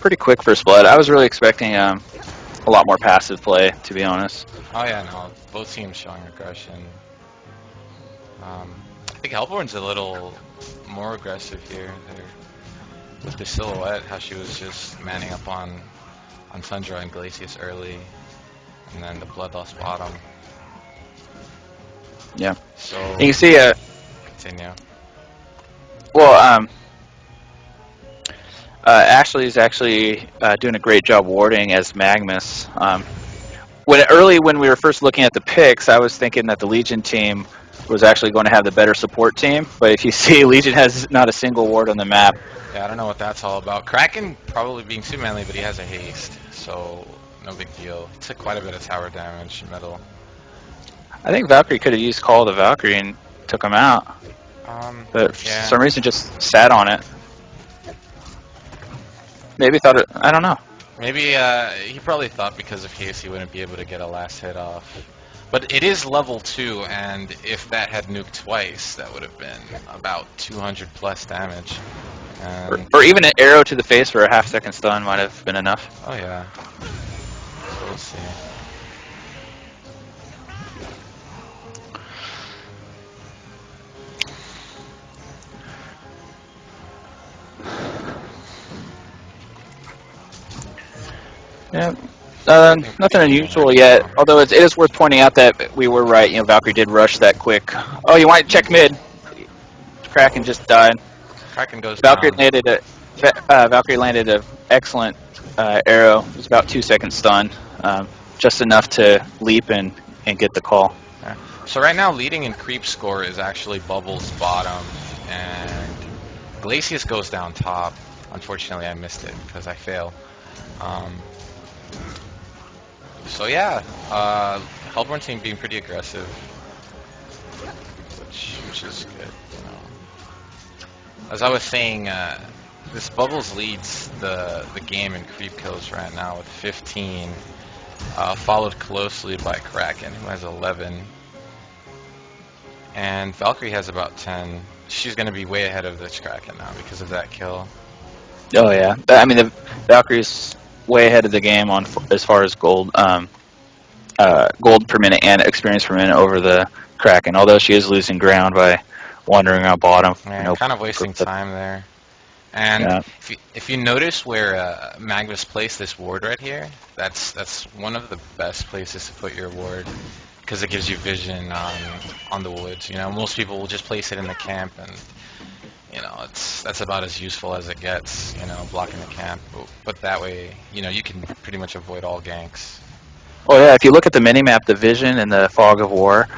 pretty quick first blood. I was really expecting a lot more passive play, to be honest. Oh yeah, no, both teams showing aggression. I think Hellborn's a little more aggressive here. With the silhouette, how she was just manning up on Tundra and Glacius early, and then the Bloodlust bottom. Yeah. So You can see, continue. well, Ashley is actually doing a great job warding as Magnus. When we were first looking at the picks, I was thinking that the Legion team was actually going to have the better support team. But if you see, Legion has not a single ward on the map. Yeah, I don't know what that's all about. Kraken probably being too manly, but he has a haste, so no big deal. He took quite a bit of tower damage middle. I think Valkyrie could have used Call of the Valkyrie and took him out. But for Yeah. some reason just sat on it. Maybe thought it, I don't know. Maybe he probably thought because of haste he wouldn't be able to get a last hit off. But it is level 2, and if that had nuked twice, that would have been about 200 plus damage. Or even an arrow to the face for a half-second stun might have been enough. Oh yeah. So we'll see. Yeah. Nothing Nothing unusual yet. Although it is worth pointing out that we were right. Valkyrie did rush that quick. Oh, you want to check mid? Kraken just died. Kraken goes Valkyrie down. landed a excellent arrow. It was about 2 seconds stun, just enough to leap and get the call. Yeah. So right now, leading in creep score is actually Bubbles bottom, and Glacius goes down top. Unfortunately, I missed it because I fail. So yeah, Hellborn team being pretty aggressive, which is good. As I was saying, this Bubbles leads the game in creep kills right now with 15, followed closely by Kraken, who has 11, and Valkyrie has about 10. She's going to be way ahead of this Kraken now because of that kill. Oh yeah, I mean the Valkyrie's way ahead of the game on as far as gold, gold per minute and experience per minute over the Kraken. Although she is losing ground by wandering around bottom. Yeah, kind of wasting time there. And yeah. if you notice where Magnus placed this ward right here, that's one of the best places to put your ward because it gives you vision on the woods. Most people will just place it in the camp, and that's about as useful as it gets. Blocking the camp, but that way, you can pretty much avoid all ganks. Oh yeah, if you look at the minimap, the Vision and the Fog of War,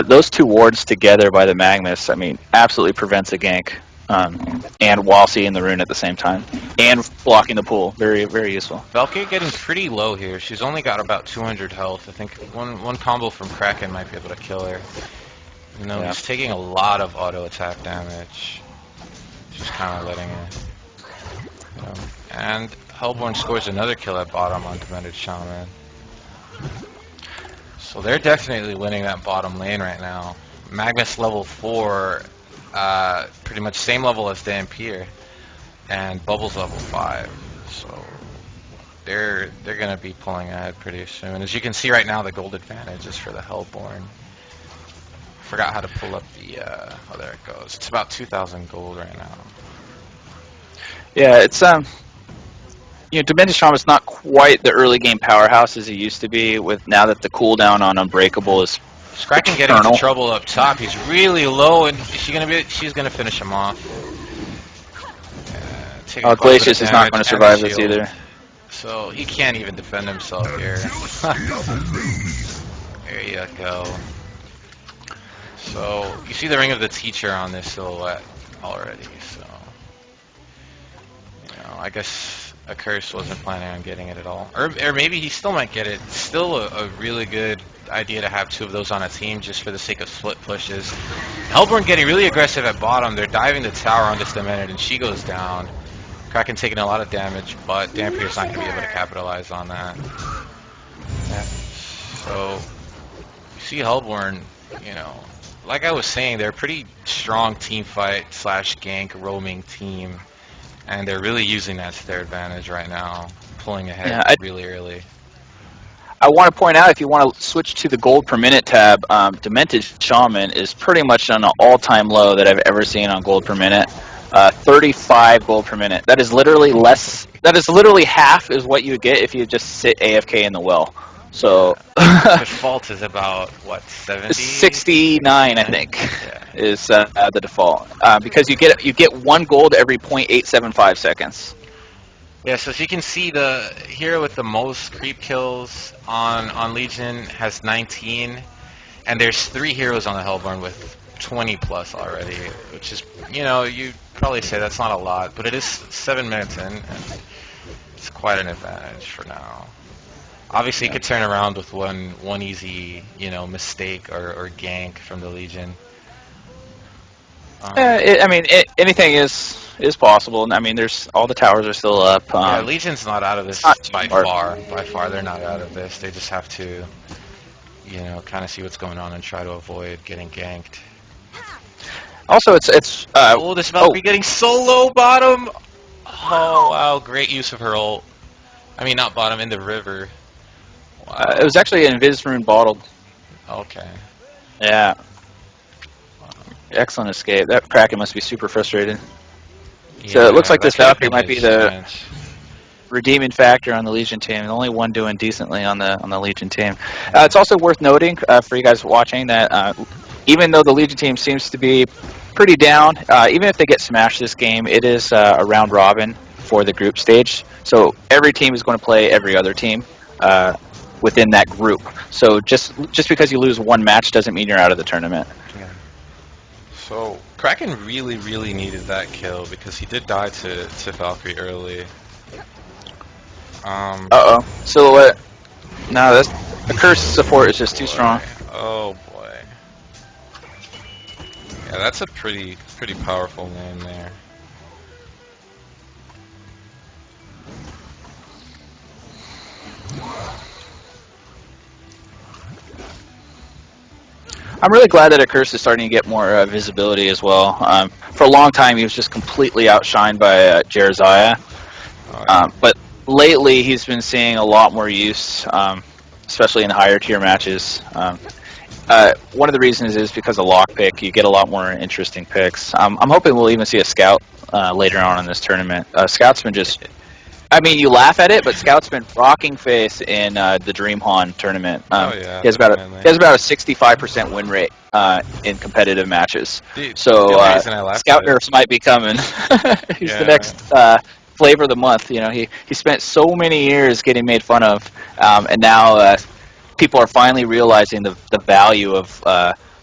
those two wards together by the Magnus, I mean, absolutely prevents a gank. And while seeing the rune at the same time, and blocking the pool, very very useful. Valkyrie getting pretty low here. She's only got about 200 health. I think one combo from Kraken might be able to kill her. He's taking a lot of auto attack damage. She's kind of letting it. And Hellborn scores another kill at bottom on Demented Shaman. So they're definitely winning that bottom lane right now. Magnus level 4. Pretty much same level as Dampier, and Bubbles level 5, so they're gonna be pulling ahead pretty soon. As you can see right now, the gold advantage is for the Hellborn. Forgot how to pull up the oh, there it goes. It's about 2,000 gold right now. Yeah, it's Demented Shaman's not quite the early game powerhouse as he used to be. With now that the cooldown on Unbreakable is Kraken getting into trouble up top. He's really low, and she's gonna finish him off. Glacius is not going to survive this either. So he can't even defend himself here. There you go. So you see the Ring of the Teacher on this silhouette already. So I guess a curse wasn't planning on getting it at all, or maybe he still might get it. Still a really good idea to have two of those on a team just for the sake of split pushes. Hellborn getting really aggressive at bottom. They're diving the tower on this Demented, and she goes down. Kraken taking a lot of damage, but Dampier's not going to be able to capitalize on that. Yeah. So you see Hellborn, like I was saying, they're a pretty strong team fight / gank roaming team. And they're really using that to their advantage right now, pulling ahead Yeah, really early. I want to point out, if you want to switch to the gold per minute tab, Demented Shaman is pretty much on an all-time low that I've ever seen on gold per minute. 35 gold per minute. That is literally less. That is literally half is what you would get if you just sit AFK in the well. Yeah. So Default is about, what, 70? 69, I 69? think, Yeah. is the default. Because you get one gold every 0.875 seconds. Yeah, so as you can see, the hero with the most creep kills on Legion has 19, and there's 3 heroes on the Hellborn with 20 plus already, which is, you'd probably say that's not a lot, but it is 7 minutes in, and it's quite an advantage for now. Obviously, it Yeah. could turn around with one easy, mistake or gank from the Legion. Um, I mean, anything is possible. I mean, there's all the towers are still up. yeah, Legion's not out of It's this not too by hard. far. By far, they're not out of this. They just have to, kind of see what's going on and try to avoid getting ganked. Also, it's Oh, this oh, Valkyrie getting so low bottom. Oh wow, great use of her ult. I mean, not bottom, in the river. it was Wow. actually an Invis rune bottled. Okay. Yeah, Wow. excellent escape. That Kraken must be super frustrated. So it looks Yeah, like that this could have Valkyrie been might be his the chance. redeeming factor on the Legion team. The only one doing decently on the Legion team. Yeah. It's also worth noting for you guys watching that even though the Legion team seems to be pretty down, even if they get smashed this game, it is a round robin for the group stage. So every team is going to play every other team within that group. So just because you lose one match doesn't mean you're out of the tournament. Yeah. So Kraken really, really needed that kill because he did die to Valkyrie early. Um, Uh oh. Silhouette. No, that's the curse support is just too boy. strong. Oh boy. Yeah, that's a pretty powerful name there. I'm really glad that a curse is starting to get more visibility as well. For a long time, he was just completely outshined by Jeremiah, Oh yeah. but lately he's been seeing a lot more use, especially in higher tier matches. One of the reasons is because of lockpick. You get a lot more interesting picks. I'm hoping we'll even see a scout later on in this tournament. Scout's been just I mean, you laugh at it, but Scout's been rocking face in the Dream Han tournament. Oh yeah, He has about a definitely. he has about a 65% win rate in competitive matches. The So only reason I laughed at Scout it. Nerfs might be coming. He's the Yeah. next flavor of the month. You know, he spent so many years getting made fun of, and now people are finally realizing the value of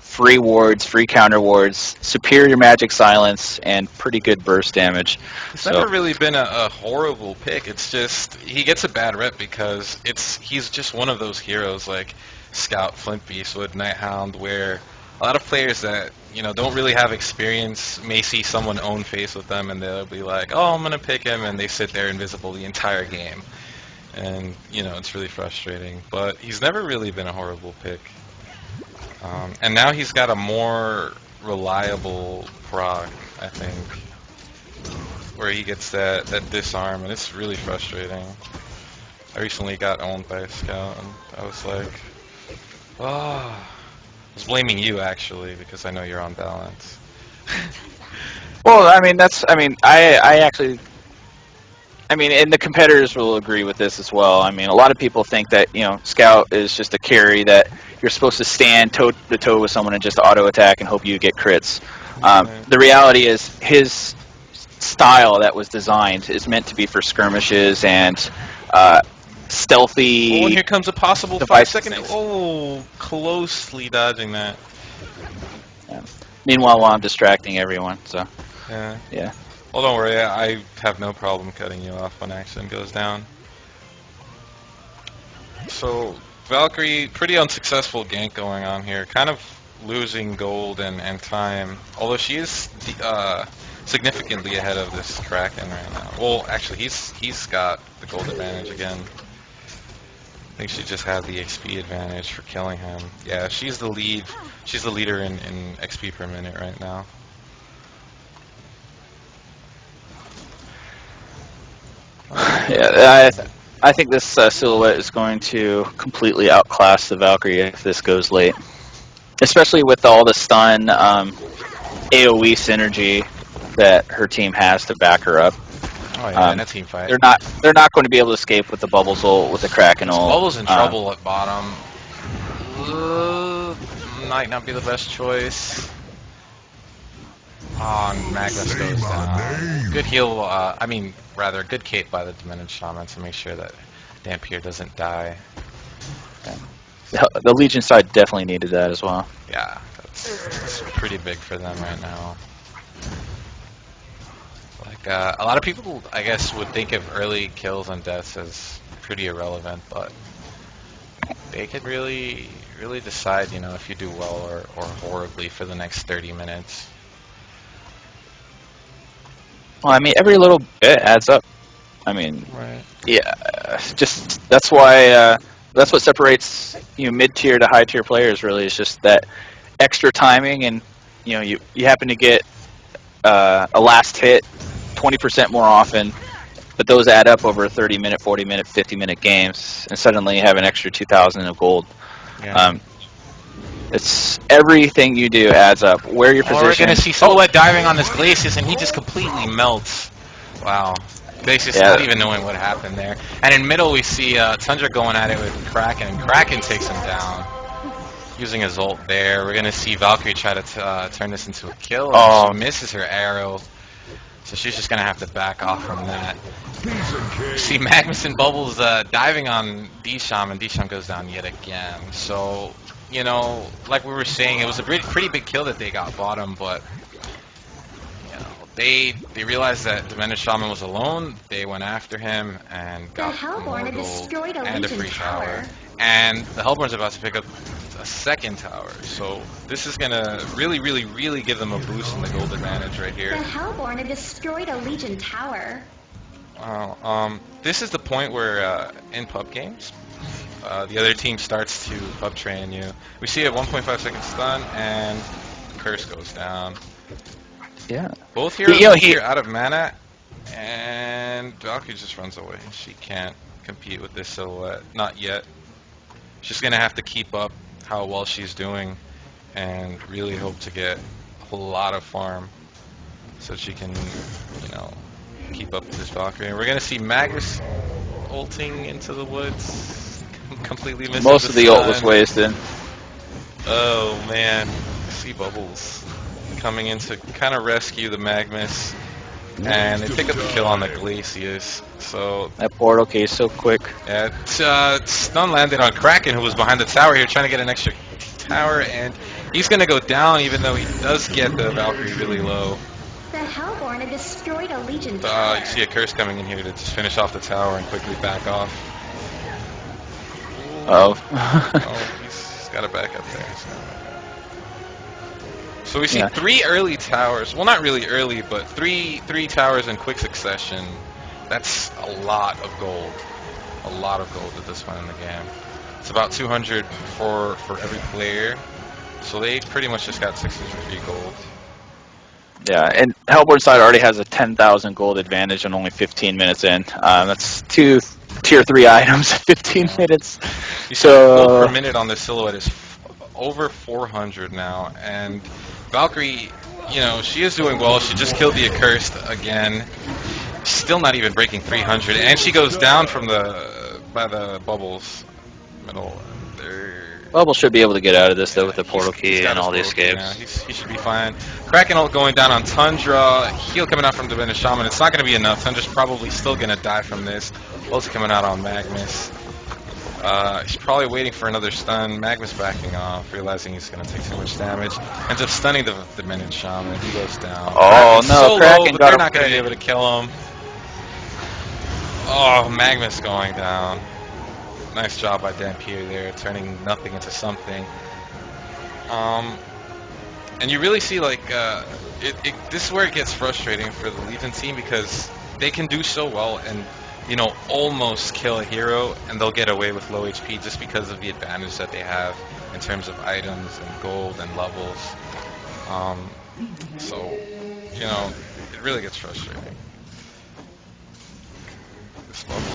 free wards, free counter wards, superior magic silence, and pretty good burst damage. He's So. never really been a horrible pick. It's just he gets a bad rep because he's just one of those heroes like Scout, Flint Beastwood, Nighthound, where a lot of players that don't really have experience may see someone own face with them and they'll be like, "Oh, I'm gonna pick him," and they sit there invisible the entire game, and it's really frustrating. But he's never really been a horrible pick, and now he's got a more reliable proc, I think, where he gets that disarm, and it's really frustrating. I recently got owned by a scout, and I was like, oh, I was blaming you actually because I know you're on balance. Well, I mean, I actually, I mean, and the competitors will agree with this as well. I mean, a lot of people think that Scout is just a carry that you're supposed to stand toe to toe with someone and just auto attack and hope you get crits. Right. The reality is his style that was designed is meant to be for skirmishes and Oh, and stealthy here comes a possible devices 5-second. things. Oh, closely dodging that. Yeah. Meanwhile, while I'm distracting everyone, so Yeah. yeah. Well, don't worry. I have no problem cutting you off when action goes down. So Valkyrie, pretty unsuccessful gank going on here. Kind of losing gold and time. Although she is significantly ahead of this Kraken right now. Well, actually, he's got the gold advantage again. I think she just had the XP advantage for killing him. Yeah, she's the lead. She's the leader in XP per minute right now. Yeah, I think this silhouette is going to completely outclass the Valkyrie if this goes late, especially with all the stun AOE synergy that her team has to back her up. Oh yeah, in a team fight. They're not going to be able to escape with the Bubbles ult, with the Kraken ult. Bubbles in trouble at bottom. Might not be the best choice. Oh, and Magnus goes down. Good heal, I mean, rather, good cape by the Diminished Shaman to make sure that Dampier doesn't die. The Legion side definitely needed that as well. Yeah, that's pretty big for them right now. Like, a lot of people, I guess, would think of early kills and deaths as pretty irrelevant, but they could really decide, you know, if you do well or horribly for the next 30 minutes. Well, I mean, every little bit adds up. I mean, Right. yeah, just that's why that's what separates mid-tier to high-tier players. Really, is just that extra timing, and you happen to get a last hit 20% more often, but those add up over 30-minute, 40-minute, 50-minute games, and suddenly you have an extra 2,000 of gold. Yeah. It's everything you do adds up. Where your position. We're gonna see Silhouette diving on this Glacius, and he just completely melts. Wow. Glacius not even knowing what happened there. And in middle, we see Tundra going at it with Kraken, and Kraken takes him down. Using his ult there. We're gonna see Valkyrie try to turn this into a kill, and she misses her arrow. So she's just gonna have to back off from that. See Magnus and Bubbles diving on D-Sham, and D-Sham goes down yet again. So, you know, like we were saying, it was a pretty big kill that they got bottom, but you know, they realized that Diminished Shaman was alone. They went after him and got more gold and a free tower. And the Hellborn's about to pick up a second tower, so this is gonna really give them a boost in the gold advantage right here. The Hellborn have destroyed a Legion tower. Wow. This is the point where in pub games, the other team starts to pub train you. We see a 1.5 second stun, and Curse goes down. Yeah. Both heroes here out of mana, and Valkyrie just runs away. She can't compete with this silhouette, not yet. She's gonna have to keep up how well she's doing, and really hope to get a lot of farm, so she can, you know, keep up with this Valkyrie. And we're gonna see Magus ulting into the woods, completely missing most of the ult was wasted. Oh man, see Bubbles coming in to kind of rescue the Magmus, and they pick up the kill on the Glacius. So that portal case so quick. Yeah, stun landed on Kraken, who was behind the tower here, trying to get an extra tower, and he's gonna go down, even though he does get the Valkyrie really low. The Hellborn have destroyed a Legion tower. You see a Curse coming in here to just finish off the tower and quickly back off. Oh, he's got to back up there. So we see 3 early towers. Well, not really early, but three towers in quick succession. That's a lot of gold. A lot of gold at this point in the game. It's about 200 for every player. So they pretty much just got 603 gold. Yeah, and Hellborn side already has a 10,000 gold advantage and only 15 minutes in. That's 2 tier 3 items in 15 minutes. You see gold per minute on this silhouette is over 400 now, and Valkyrie, you know, she is doing well. She just killed the Accursed again. Still not even breaking 300, and she goes down from by the Bubbles middle there. Bubble should be able to get out of this though with the portal key and all the escapes. He should be fine. Kraken ult going down on Tundra. Heal coming out from Diminished Shaman. It's not going to be enough. Tundra's probably still going to die from this. Ult's coming out on Magnus. He's probably waiting for another stun. Magnus backing off, realizing he's going to take too much damage. Ends up stunning the Diminished Shaman. He goes down. Oh Kraken's no, so Kraken low, but got they're not going to be able to kill him. Oh, Magnus going down. Nice job by Dampier there, turning nothing into something. And you really see, like, this is where it gets frustrating for the Legion team, because they can do so well and, you know, almost kill a hero, and they'll get away with low HP just because of the advantage that they have in terms of items and gold and levels. So, you know, it really gets frustrating. slow.